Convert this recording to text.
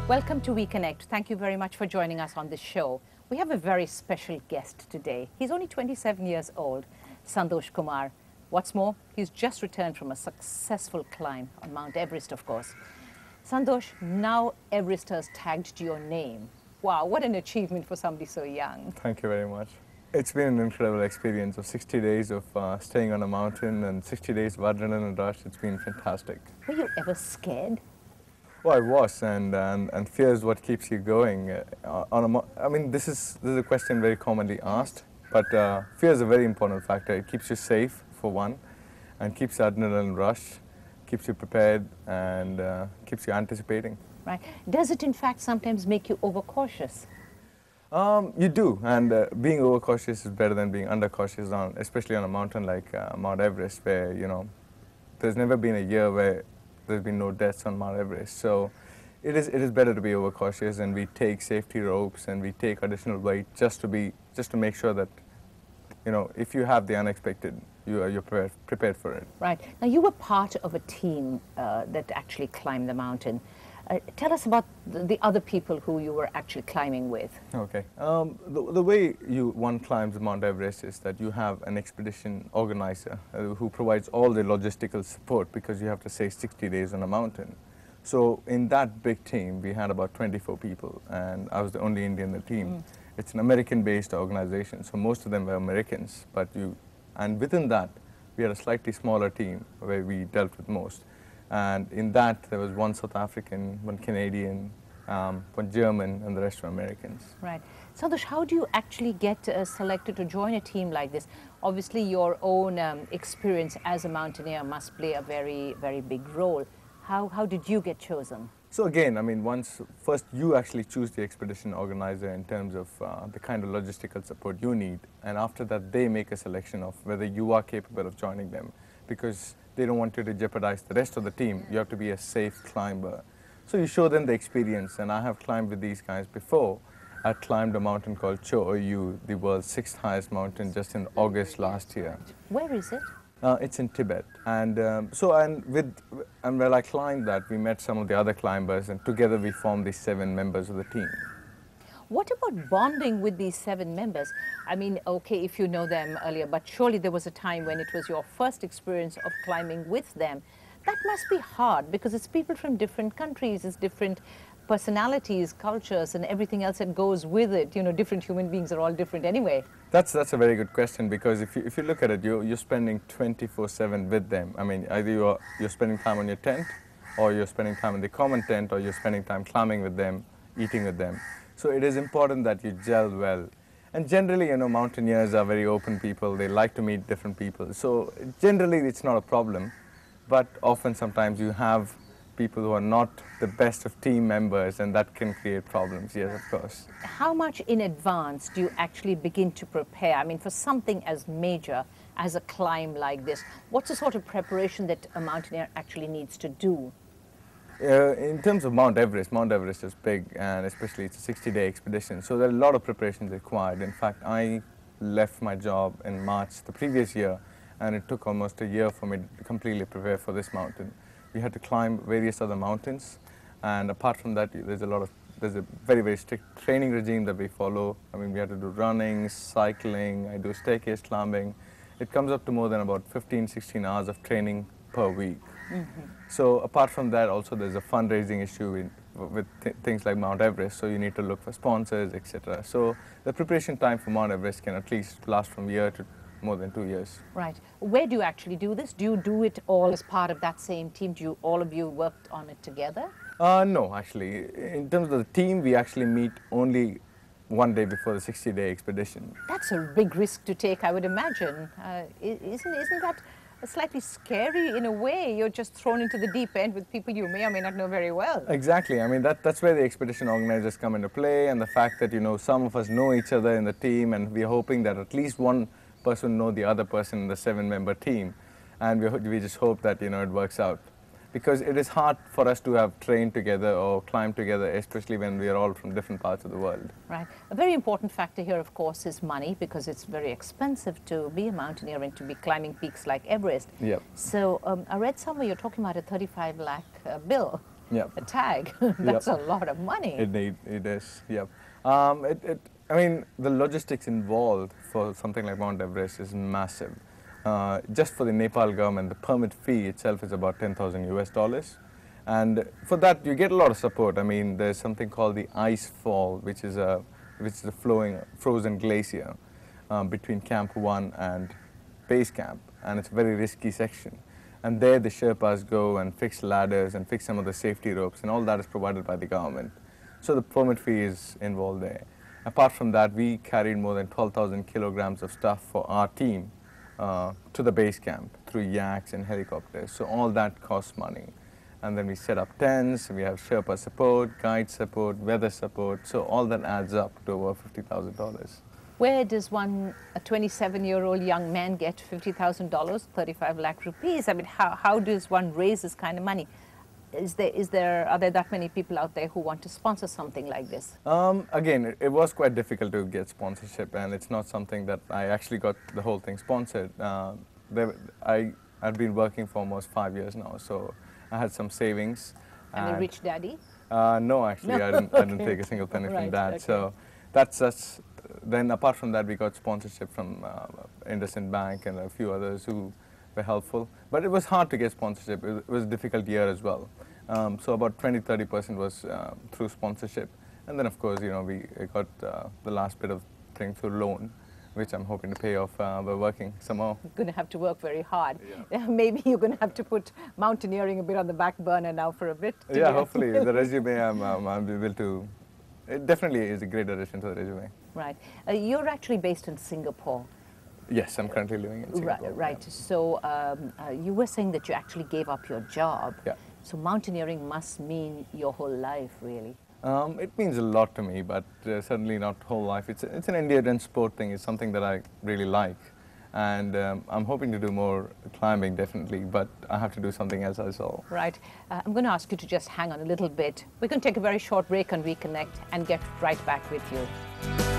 Welcome to We Connect. Thank you very much for joining us on this show. We have a very special guest today. He's only 27 years old, Sandhosh Kumar. What's more, he's just returned from a successful climb on Mount Everest, of course. Sandhosh, now Everest has tagged your name. Wow, what an achievement for somebody so young. Thank you very much. It's been an incredible experience of 60 days of staying on a mountain and 60 days of adrenaline rush. It's been fantastic. Were you ever scared? Well, I was, and fear is what keeps you going. I mean, this is a question very commonly asked, but fear is a very important factor. It keeps you safe, for one, and keeps the adrenaline rush, keeps you prepared, and keeps you anticipating. Right. Does it, in fact, sometimes make you overcautious? You do, and being overcautious is better than being undercautious, especially on a mountain like Mount Everest, where, you know, there's never been a year where there's been no deaths on Mount Everest. So it is better to be overcautious, and we take safety ropes and we take additional weight just to make sure that, you know, if you have the unexpected, you're prepared for it. Right. Now, you were part of a team that actually climbed the mountain. Tell us about the other people who you were actually climbing with. Okay. The way one climbs Mount Everest is that you have an expedition organizer who provides all the logistical support, because you have to stay 60 days on a mountain. So in that big team, we had about 24 people, and I was the only Indian in the team. It's an American-based organization, so most of them were Americans. And within that, we had a slightly smaller team where we dealt with most. And in that, there was one South African, one Canadian, one German, and the rest were Americans. Right. Sandhosh, how do you actually get selected to join a team like this? Obviously, your own experience as a mountaineer must play a very, very big role. How did you get chosen? So again, I mean, first you actually choose the expedition organizer in terms of the kind of logistical support you need. And after that, they make a selection of whether you are capable of joining them, because they don't want you to jeopardize the rest of the team. You have to be a safe climber. So you show them the experience, and I have climbed with these guys before. I climbed a mountain called Cho Oyu, the world's 6th highest mountain, just in August last year. Where is it? It's in Tibet. And when I climbed that, we met some of the other climbers, and together we formed the 7 members of the team. What about bonding with these 7 members? I mean, okay, if you know them earlier, but surely there was a time when it was your first experience of climbing with them. That must be hard, because it's people from different countries, it's different personalities, cultures, and everything else that goes with it. You know, different human beings are all different anyway. That's a very good question, because if you look at it, you're spending 24/7 with them. I mean, either you're spending time on your tent, or you're spending time in the common tent, or you're spending time climbing with them, eating with them. So it is important that you gel well. And generally, you know, mountaineers are very open people. They like to meet different people. So generally, it's not a problem. But often, sometimes you have people who are not the best of team members, and that can create problems, yes, of course. How much in advance do you actually begin to prepare? I mean, for something as major as a climb like this, what's the sort of preparation that a mountaineer actually needs to do? In terms of Mount Everest is big, and especially it's a 60-day expedition, so there are a lot of preparations required. In fact, I left my job in March the previous year, and it took almost a year for me to completely prepare for this mountain. We had to climb various other mountains, and apart from that, there's a very, very strict training regime that we follow. I mean, we had to do running, cycling, I do staircase climbing. It comes up to more than about 15-16 hours of training per week. So apart from that, also there's a fundraising issue with things like Mount Everest, so you need to look for sponsors, etc. So the preparation time for Mount Everest can at least last from a year to more than 2 years. Right. Where do you actually do this? Do you do it all as part of that same team? All of you worked on it together? No, actually. In terms of the team, we actually meet only one day before the 60-day expedition. That's a big risk to take, I would imagine. Isn't that slightly scary in a way? You're just thrown into the deep end with people you may or may not know very well. Exactly. I mean, that's where the expedition organizers come into play, and the fact that, you know, some of us know each other in the team, and we're hoping that at least one person know the other person in the 7-member team, and we just hope that, you know, it works out. Because it is hard for us to have trained together or climbed together, especially when we are all from different parts of the world. Right. A very important factor here, of course, is money, because it's very expensive to be a mountaineer and to be climbing peaks like Everest. Yep. So I read somewhere you're talking about a 35 lakh bill. Yep. a tag. That's a lot of money. It is, yep. I mean, the logistics involved for something like Mount Everest is massive. Just for the Nepal government, the permit fee itself is about 10,000 US dollars. And for that, you get a lot of support. I mean, there's something called the ice fall, which is a flowing, frozen glacier between Camp 1 and base camp. And it's a very risky section. And there the Sherpas go and fix ladders and fix some of the safety ropes, and all that is provided by the government. So the permit fee is involved there. Apart from that, we carried more than 12,000 kilograms of stuff for our team to the base camp through yaks and helicopters. So all that costs money. And then we set up tents, we have Sherpa support, guide support, weather support. So all that adds up to over $50,000. Where does a 27-year-old young man get $50,000, 35 lakh rupees? I mean, how does one raise this kind of money? Are there that many people out there who want to sponsor something like this? Again, it was quite difficult to get sponsorship, and it's not something that I actually got the whole thing sponsored. I've been working for almost 5 years now, so I had some savings. And a rich daddy? No, actually, No? I didn't take a single penny Right, from that. okay. So that's then apart from that, we got sponsorship from IndusInd Bank and a few others who were helpful. But it was hard to get sponsorship. It was a difficult year as well. So about 20–30% was through sponsorship. And then, of course, you know, we got the last bit of thing through loan, which I'm hoping to pay off by working some more. You're going to have to work very hard. Yeah. Maybe you're going to have to put mountaineering a bit on the back burner now for a bit. Yeah, hopefully. The resume, I'm able to. It definitely is a great addition to the resume. Right. You're actually based in Singapore. Yes, I'm currently living in Singapore. Right. Yeah. So you were saying that you actually gave up your job. Yeah. So mountaineering must mean your whole life, really. It means a lot to me, but certainly not whole life. It's an endurance sport thing. It's something that I really like. And I'm hoping to do more climbing, definitely, but I have to do something else as well. Right. I'm going to ask you to just hang on a little bit. We're going to take a very short break and reconnect and get right back with you.